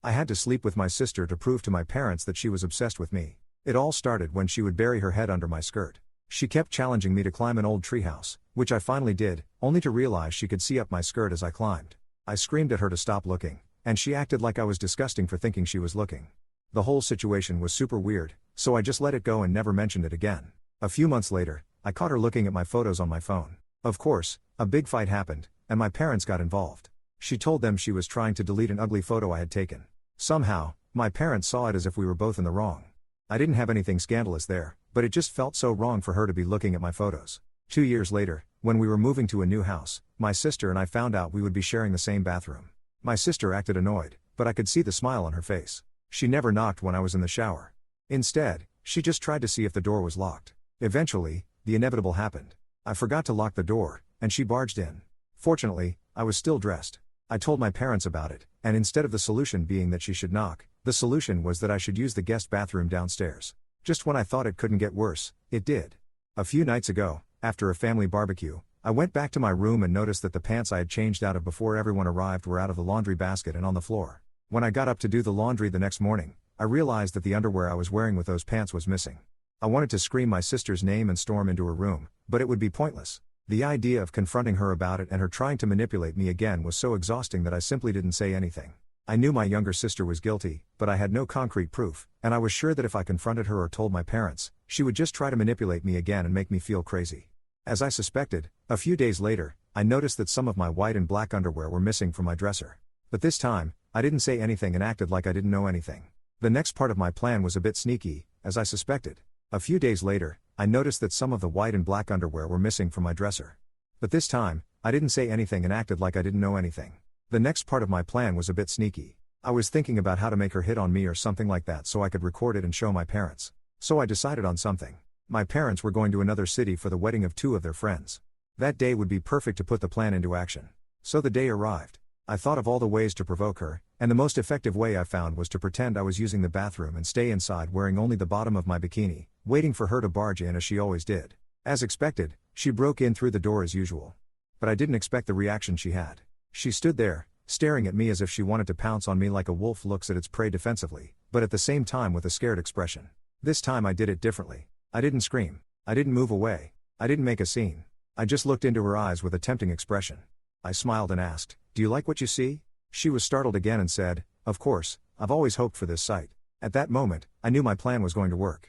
I had to sleep with my sister to prove to my parents that she was obsessed with me. It all started when she would bury her head under my skirt. She kept challenging me to climb an old treehouse, which I finally did, only to realize she could see up my skirt as I climbed. I screamed at her to stop looking, and she acted like I was disgusting for thinking she was looking. The whole situation was super weird, so I just let it go and never mentioned it again. A few months later, I caught her looking at my photos on my phone. Of course, a big fight happened, and my parents got involved. She told them she was trying to delete an ugly photo I had taken. Somehow, my parents saw it as if we were both in the wrong. I didn't have anything scandalous there, but it just felt so wrong for her to be looking at my photos. 2 years later, when we were moving to a new house, my sister and I found out we would be sharing the same bathroom. My sister acted annoyed, but I could see the smile on her face. She never knocked when I was in the shower. Instead, she just tried to see if the door was locked. Eventually, the inevitable happened. I forgot to lock the door, and she barged in. Fortunately, I was still dressed. I told my parents about it, and instead of the solution being that she should knock, the solution was that I should use the guest bathroom downstairs. Just when I thought it couldn't get worse, it did. A few nights ago, after a family barbecue, I went back to my room and noticed that the pants I had changed out of before everyone arrived were out of the laundry basket and on the floor. When I got up to do the laundry the next morning, I realized that the underwear I was wearing with those pants was missing. I wanted to scream my sister's name and storm into her room, but it would be pointless. The idea of confronting her about it and her trying to manipulate me again was so exhausting that I simply didn't say anything. I knew my younger sister was guilty, but I had no concrete proof, and I was sure that if I confronted her or told my parents, she would just try to manipulate me again and make me feel crazy. As I suspected, a few days later, I noticed that some of my white and black underwear were missing from my dresser. But this time, I didn't say anything and acted like I didn't know anything. The next part of my plan was a bit sneaky, as I suspected. A few days later, I noticed that some of the white and black underwear were missing from my dresser. But this time, I didn't say anything and acted like I didn't know anything. The next part of my plan was a bit sneaky. I was thinking about how to make her hit on me or something like that so I could record it and show my parents. So I decided on something. My parents were going to another city for the wedding of 2 of their friends. That day would be perfect to put the plan into action. So the day arrived. I thought of all the ways to provoke her, and the most effective way I found was to pretend I was using the bathroom and stay inside wearing only the bottom of my bikini, waiting for her to barge in as she always did. As expected, she broke in through the door as usual. But I didn't expect the reaction she had. She stood there, staring at me as if she wanted to pounce on me like a wolf looks at its prey defensively, but at the same time with a scared expression. This time I did it differently. I didn't scream. I didn't move away. I didn't make a scene. I just looked into her eyes with a tempting expression. I smiled and asked, "Do you like what you see?" She was startled again and said, "Of course, I've always hoped for this sight." At that moment, I knew my plan was going to work.